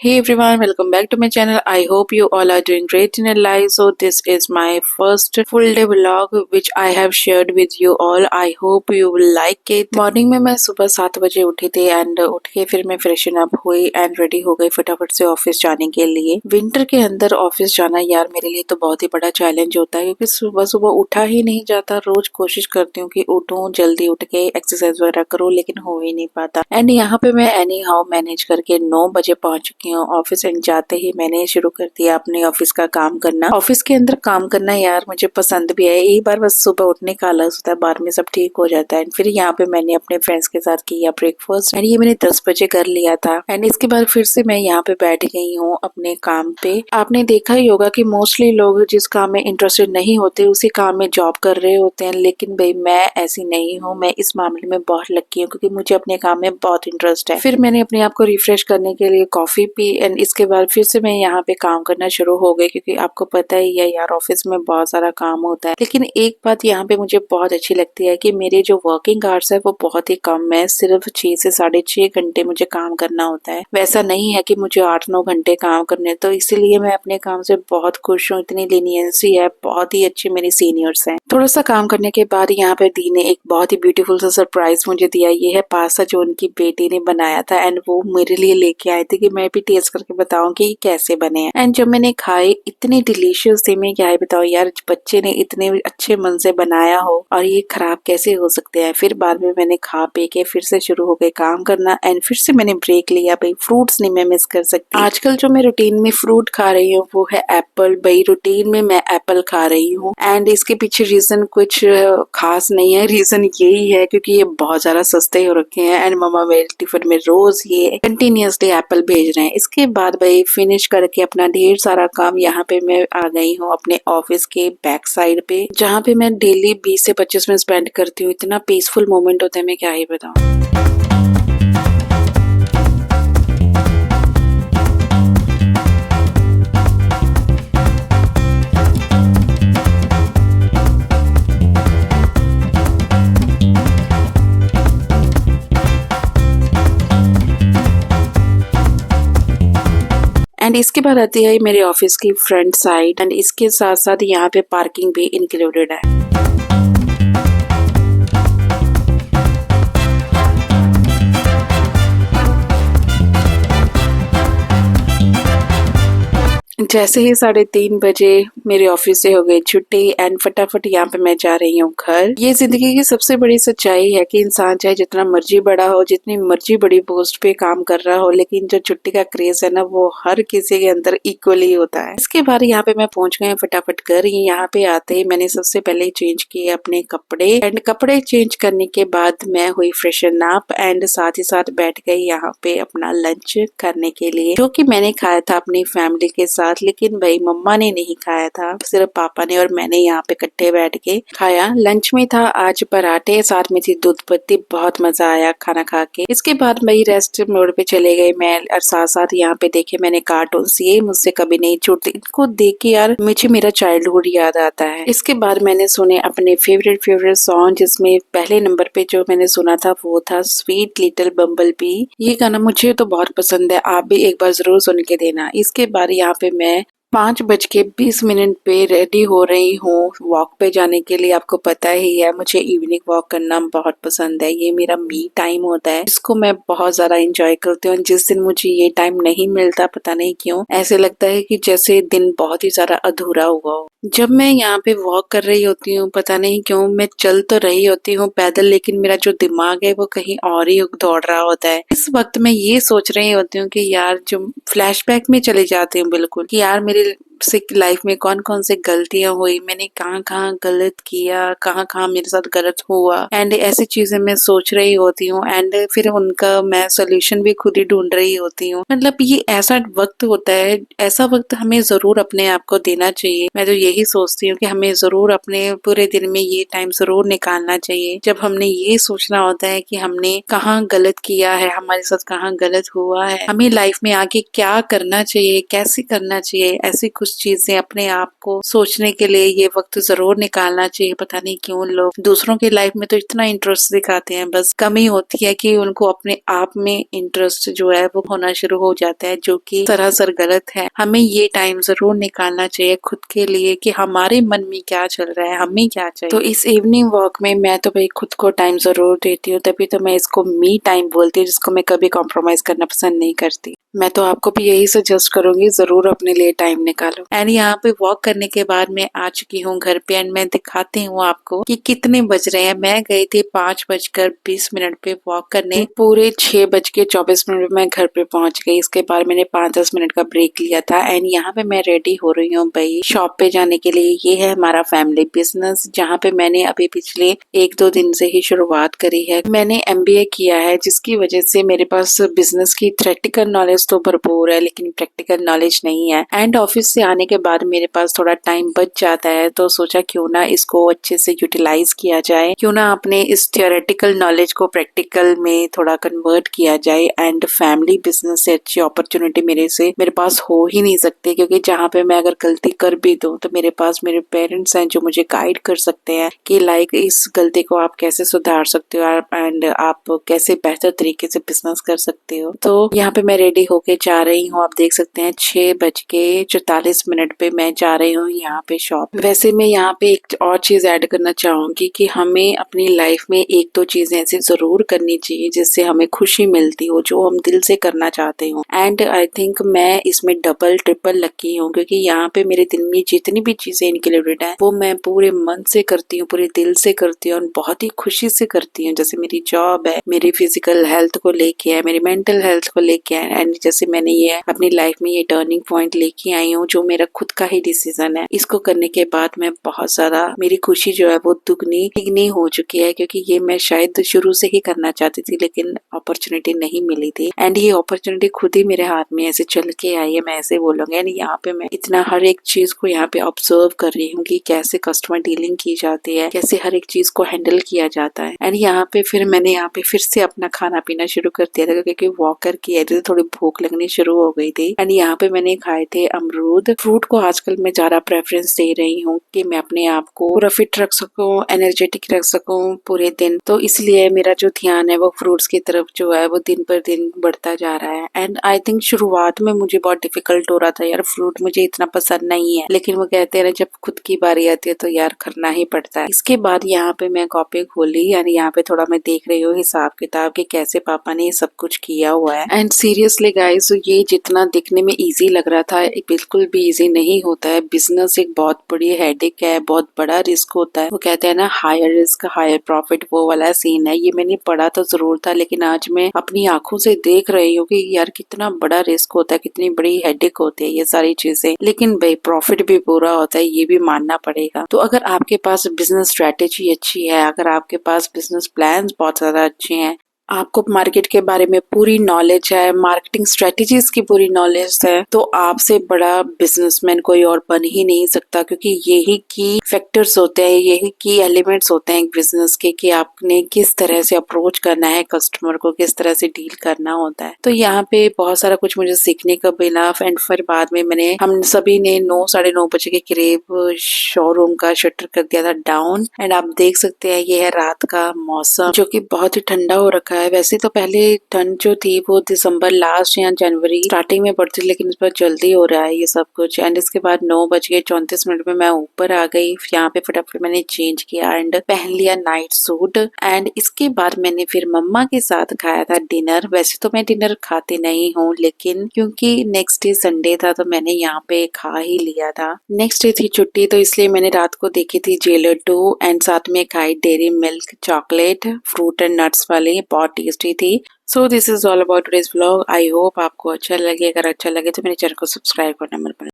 Hey everyone, welcome back to my channel. I hope you all are doing great in your life. So this is my first full day vlog which I have shared with you all. I hope you will like it. Morning में मैं सुबह 7 बजे उठी थी and उठ के फिर मैं फ्रेशन अप हुई एंड रेडी हो गई फटाफट से ऑफिस जाने के लिए। विंटर के अंदर ऑफिस जाना यार मेरे लिए तो बहुत ही बड़ा चैलेंज होता है क्योंकि सुबह सुबह उठा ही नहीं जाता। रोज कोशिश करती हूँ कि उठूं, जल्दी उठ के एक्सरसाइज वगैरह करूँ, लेकिन हो ही नहीं पाता। एंड यहाँ पे मैं एनी हाउ मैनेज करके 9 बजे पहुंच चुकी हूँ ऑफिस। एंड जाते ही मैंने शुरू कर दिया अपने ऑफिस का काम करना। ऑफिस के अंदर काम करना यार मुझे पसंद भी है। एक बार बस सुबह उठने का आलस होता है, बाद में सब ठीक हो जाता है। फिर यहाँ पे मैंने अपने फ्रेंड्स के साथ किया ब्रेकफास्ट एंड ये मैंने 10 बजे कर लिया था। एंड इसके बाद फिर से मैं यहाँ पे बैठ गई हूँ अपने काम पे। आपने देखा ही होगा कि मोस्टली लोग जिस काम में इंटरेस्टेड नहीं होते उसी काम में जॉब कर रहे होते हैं, लेकिन भाई मैं ऐसी नहीं हूँ। मैं इस मामले में बहुत लकी हूँ क्योंकि मुझे अपने काम में बहुत इंटरेस्ट है। फिर मैंने अपने आप को रिफ्रेश करने के लिए कॉफी पी एंड इसके बाद फिर से मैं यहाँ पे काम करना शुरू हो गई क्योंकि आपको पता ही है यार ऑफिस में बहुत सारा काम होता है। लेकिन एक बात यहाँ पे मुझे बहुत अच्छी लगती है कि मेरे जो वर्किंग आवर्स है वो बहुत ही कम है। सिर्फ 6 से 6.5 घंटे मुझे काम करना होता है। वैसा नहीं है कि मुझे 8-9 घंटे काम करने, तो इसीलिए मैं अपने काम से बहुत खुश हूँ। इतनी लीनियंसी है, बहुत ही अच्छे मेरे सीनियर्स हैं। थोड़ा सा काम करने के बाद यहाँ पे दी ने एक बहुत ही ब्यूटीफुल सा सरप्राइज मुझे दिया। ये है पास्ता जो उनकी बेटी ने बनाया था एंड वो मेरे लिए लेके आए थे कि मैं भी टेस्ट करके बताऊं कि ये कैसे बने हैं। एंड जब मैंने खाए इतने डिलीशियस थे, मैं क्या ही बताऊं यार, बच्चे ने इतने अच्छे मन से बनाया हो और ये खराब कैसे हो सकते हैं। फिर बाद में मैंने खा पी के फिर से शुरू हो गए काम करना एंड फिर से मैंने ब्रेक लिया। भाई फ्रूट्स नहीं मैं मिस कर सकती। आजकल जो मैं रूटीन में फ्रूट खा रही हूँ वो है एप्पल। भाई रूटीन में मैं एप्पल खा रही हूँ एंड इसके पीछे रीजन कुछ खास नहीं है। रीजन यही है क्योंकि ये बहुत ज्यादा सस्ते हो रखे हैं एंड मम्मा मेरे टिफिन में रोज ये कंटिन्यूअसली एप्पल भेज रहे हैं। इसके बाद भाई फिनिश करके अपना ढेर सारा काम यहाँ पे मैं आ गई हूँ अपने ऑफिस के बैक साइड पे, जहाँ पे मैं डेली 20 से 25 मिनट स्पेंड करती हूँ। इतना पीसफुल मोमेंट होता है, मैं क्या ही बताऊँ। एंड इसके बाद आती है मेरे ऑफिस की फ्रंट साइड एंड इसके साथ साथ यहाँ पे पार्किंग भी इंक्लूडेड है। जैसे ही 3:30 बजे मेरे ऑफिस से हो गई छुट्टी एंड फटाफट यहाँ पे मैं जा रही हूँ घर। ये जिंदगी की सबसे बड़ी सच्चाई है कि इंसान चाहे जितना मर्जी बड़ा हो, जितनी मर्जी बड़ी पोस्ट पे काम कर रहा हो, लेकिन जो छुट्टी का क्रेज है ना वो हर किसी के अंदर इक्वली होता है। इसके बाद यहाँ पे मैं पहुंच गई फटाफट घर। यहाँ पे आते ही मैंने सबसे पहले चेंज किए अपने कपड़े एंड कपड़े चेंज करने के बाद मैं हुई फ्रेशन अप एंड साथ ही साथ बैठ गई यहाँ पे अपना लंच करने के लिए, जो कि मैंने खाया था अपनी फैमिली के साथ। लेकिन भाई मम्मा ने नहीं खाया था, सिर्फ पापा ने और मैंने यहाँ पे इकट्ठे बैठ के खाया। लंच में था आज पराठे, साथ में थी दूध पत्ती। बहुत मजा आया खाना खा के। इसके बाद मैं रेस्ट मोड पे चले गई मैं और साथ साथ यहाँ पे देखे मैंने कार्टून्स। ये मुझसे कभी नहीं छूटते, इनको देख के यार मुझे मेरा चाइल्डहुड याद आता है। इसके बाद मैंने सुने अपने फेवरेट सॉन्ग, जिसमें पहले नंबर पे जो मैंने सुना था वो था स्वीट लिटिल बम्बल बी। ये गाना मुझे तो बहुत पसंद है, आप भी एक बार जरूर सुन के देना। इसके बाद यहाँ पे मैं 5:20 पे रेडी हो रही हूँ वॉक पे जाने के लिए। आपको पता ही है मुझे इवनिंग वॉक करना बहुत पसंद है। ये मेरा मी टाइम होता है, इसको मैं बहुत ज्यादा एंजॉय करती हूँ। जिस दिन मुझे ये टाइम नहीं मिलता, पता नहीं क्यों, ऐसे लगता है कि जैसे दिन बहुत ही ज्यादा अधूरा हुआ हो। जब मैं यहाँ पे वॉक कर रही होती हूँ, पता नहीं क्यों मैं चल तो रही होती हूँ पैदल, लेकिन मेरा जो दिमाग है वो कहीं और ही दौड़ रहा होता है। इस वक्त मैं ये सोच रही होती हूँ कि यार जो फ्लैशबैक में चली जाती हूँ बिल्कुल, कि यार मेरे से लाइफ में कौन कौन से गलतियां हुई, मैंने कहाँ कहाँ गलत किया, कहाँ कहाँ मेरे साथ गलत हुआ एंड ऐसी चीजें मैं सोच रही होती हूँ एंड फिर उनका मैं सोल्यूशन भी खुद ही ढूंढ रही होती हूँ। मतलब ये ऐसा वक्त होता है, ऐसा वक्त हमें जरूर अपने आप को देना चाहिए। मैं तो यही सोचती हूँ कि हमें जरूर अपने पूरे दिन में ये टाइम जरूर निकालना चाहिए जब हमने ये सोचना होता है कि हमने कहाँ गलत किया है, हमारे साथ कहाँ गलत हुआ है, हमें लाइफ में आगे क्या करना चाहिए, कैसे करना चाहिए। ऐसी कुछ कुछ चीजें अपने आप को सोचने के लिए ये वक्त जरूर निकालना चाहिए। पता नहीं क्यों लोग दूसरों की लाइफ में तो इतना इंटरेस्ट दिखाते हैं, बस कमी होती है कि उनको अपने आप में इंटरेस्ट जो है वो होना शुरू हो जाता है, जो कि सरासर गलत है। हमें ये टाइम जरूर निकालना चाहिए खुद के लिए कि हमारे मन में क्या चल रहा है, हमें क्या चाहिए। तो इस इवनिंग वॉक में मैं तो भाई खुद को टाइम जरूर देती हूँ, तभी तो मैं इसको मी टाइम बोलती हूँ, जिसको मैं कभी कॉम्प्रोमाइज करना पसंद नहीं करती। मैं तो आपको भी यही सजेस्ट करूंगी, जरूर अपने लिए टाइम निकालो। एंड यहाँ पे वॉक करने के बाद मैं आ चुकी हूँ घर पे, एंड मैं दिखाती हूँ आपको कि कितने बज रहे हैं। मैं गई थी 5:20 पे वॉक करने, पूरे 6:24 पे मैं घर पे पहुंच गई। इसके बाद मैंने 5-10 मिनट का ब्रेक लिया था, एंड यहाँ पे मैं रेडी हो रही हूँ भाई शॉप पे जाने के लिए। ये है हमारा फैमिली बिजनेस, जहाँ पे मैंने अभी पिछले 1-2 दिन से ही शुरुआत करी है। मैंने MBA किया है, जिसकी वजह से मेरे पास बिजनेस की थ्योरेटिकल नॉलेज तो भरपूर है, लेकिन प्रैक्टिकल नॉलेज नहीं है। एंड ऑफिस से आने के बाद मेरे पास थोड़ा टाइम बच जाता है, तो सोचा क्यों ना इसको अच्छे से यूटिलाइज किया जाए, क्यों ना अपने इस थियोरेटिकल नॉलेज को प्रैक्टिकल में थोड़ा कन्वर्ट किया जाए। एंड फैमिली बिजनेस से अच्छी अपॉर्चुनिटी मेरे पास हो ही नहीं सकती, क्योंकि जहाँ पे मैं अगर गलती कर भी दूं तो मेरे पास मेरे पेरेंट्स हैं जो मुझे गाइड कर सकते हैं कि लाइक इस गलती को आप कैसे सुधार सकते हो एंड आप कैसे बेहतर तरीके से बिजनेस कर सकते हो। तो यहाँ पे मैं रेडी होके जा रही हूँ। आप देख सकते हैं 6:44 पे मैं जा रही हूँ यहाँ पे शॉप। वैसे मैं यहाँ पे एक और चीज ऐड करना चाहूंगी कि हमें अपनी लाइफ में 1-2 चीजें ऐसी जरूर करनी चाहिए जिससे हमें खुशी मिलती हो, जो हम दिल से करना चाहते हो। एंड आई थिंक मैं इसमें डबल ट्रिपल लकी हूँ, क्योंकि यहाँ पे मेरे दिन में जितनी भी चीजें इंक्लूडेड है वो मैं पूरे मन से करती हूँ, पूरे दिल से करती हूँ और बहुत ही खुशी से करती हूँ। जैसे मेरी जॉब है, मेरी फिजिकल हेल्थ को लेके है, मेरी मेंटल हेल्थ को लेके है, एंड जैसे मैंने ये अपनी लाइफ में ये टर्निंग पॉइंट लेके आई हूँ, जो मेरा खुद का ही डिसीजन है। इसको करने के बाद मैं बहुत ज्यादा, मेरी खुशी जो है वो दुगनी हो चुकी है, क्योंकि ये मैं शायद शुरू से ही करना चाहती थी, लेकिन अपॉर्चुनिटी नहीं मिली थी। एंड ये अपॉर्चुनिटी खुद ही मेरे हाथ में ऐसे चल के आई है, मैं ऐसे बोलूंगी। एंड यहाँ पे मैं इतना हर एक चीज को यहाँ पे ऑब्जर्व कर रही हूँ कि कैसे कस्टमर डीलिंग की जाती है, कैसे हर एक चीज को हैंडल किया जाता है। एंड यहाँ पे फिर मैंने यहाँ पे फिर से अपना खाना पीना शुरू कर दिया था, क्योंकि वॉकर की वजह से थोड़ी भूख लगनी शुरू हो गई थी। एंड यहाँ पे मैंने खाए थे अमरूद। फ्रूट को आजकल मैं ज्यादा प्रेफरेंस दे रही हूँ कि मैं अपने आप को पूरा फिट रख सकूं, एनर्जेटिक रख सकूं पूरे दिन, तो इसलिए मेरा जो ध्यान है वो फ्रूट्स की तरफ जो है वो दिन पर दिन बढ़ता जा रहा है। एंड आई थिंक शुरुआत में मुझे बहुत डिफिकल्ट हो रहा था, यार फ्रूट मुझे इतना पसंद नहीं है, लेकिन वो कहते हैं ना जब खुद की बारी आती है तो यार करना ही पड़ता है। इसके बाद यहाँ पे मैं कॉपी खोली, यानी यहाँ पे थोड़ा मैं देख रही हूँ हिसाब किताब कि कैसे पापा ने ये सब कुछ किया हुआ है। एंड सीरियसली गाइस, ये जितना दिखने में इजी लग रहा था बिल्कुल भी इजी नहीं होता है। बिजनेस एक बहुत बड़ी हेडेक है, बहुत बड़ा रिस्क होता है। वो कहते हैं ना हायर रिस्क हायर प्रॉफिट, वो वाला सीन है। ये मैंने पढ़ा तो जरूर था, लेकिन आज मैं अपनी आंखों से देख रही हूँ कि यार कितना बड़ा रिस्क होता है, कितनी बड़ी हेडेक होती है ये सारी चीजें, लेकिन भाई प्रॉफिट भी पूरा होता है, ये भी मानना पड़ेगा। तो अगर आपके पास बिजनेस स्ट्रेटेजी अच्छी है, अगर आपके पास बिजनेस प्लान बहुत ज्यादा अच्छे हैं, आपको मार्केट के बारे में पूरी नॉलेज है, मार्केटिंग स्ट्रेटेजीज की पूरी नॉलेज है, तो आपसे बड़ा बिजनेसमैन कोई और बन ही नहीं सकता। क्योंकि यही की फैक्टर्स होते हैं, यही की एलिमेंट्स होते हैं एक बिजनेस के, कि आपने किस तरह से अप्रोच करना है कस्टमर को, किस तरह से डील करना होता है। तो यहाँ पे बहुत सारा कुछ मुझे सीखने को मिला। एंड फिर बाद में हम सभी ने 9-9:30 बजे के करीब शोरूम का शटर कर दिया था डाउन। एंड आप देख सकते हैं ये है रात का मौसम, जो कि बहुत ही ठंडा हो रखा है। वैसे तो पहले ठंड जो थी वो दिसंबर लास्ट या जनवरी स्टार्टिंग में पड़ती, लेकिन इस बार जल्दी हो रहा है ये सब कुछ। एंड इसके बाद 9:34 में मैं ऊपर आ गई। यहाँ पे फटाफट मैंने चेंज किया एंड पहन लिया नाइट सूट। एंड इसके बाद मैंने फिर मम्मा के साथ खाया था डिनर। वैसे तो मैं डिनर खाती नहीं हूँ, लेकिन क्योंकि नेक्स्ट डे संडे था तो मैंने यहाँ पे खा ही लिया था। नेक्स्ट डे थी छुट्टी, तो इसलिए मैंने रात को देखी थी जेलर 2 एंड साथ में खाई dairy milk chocolate fruit and nuts वाली, बहुत टेस्टी थी। So this is all about today's vlog. I hope आपको अच्छा लगे। अगर अच्छा लगे तो मेरे चैनल को सब्सक्राइब करना मत भूलना।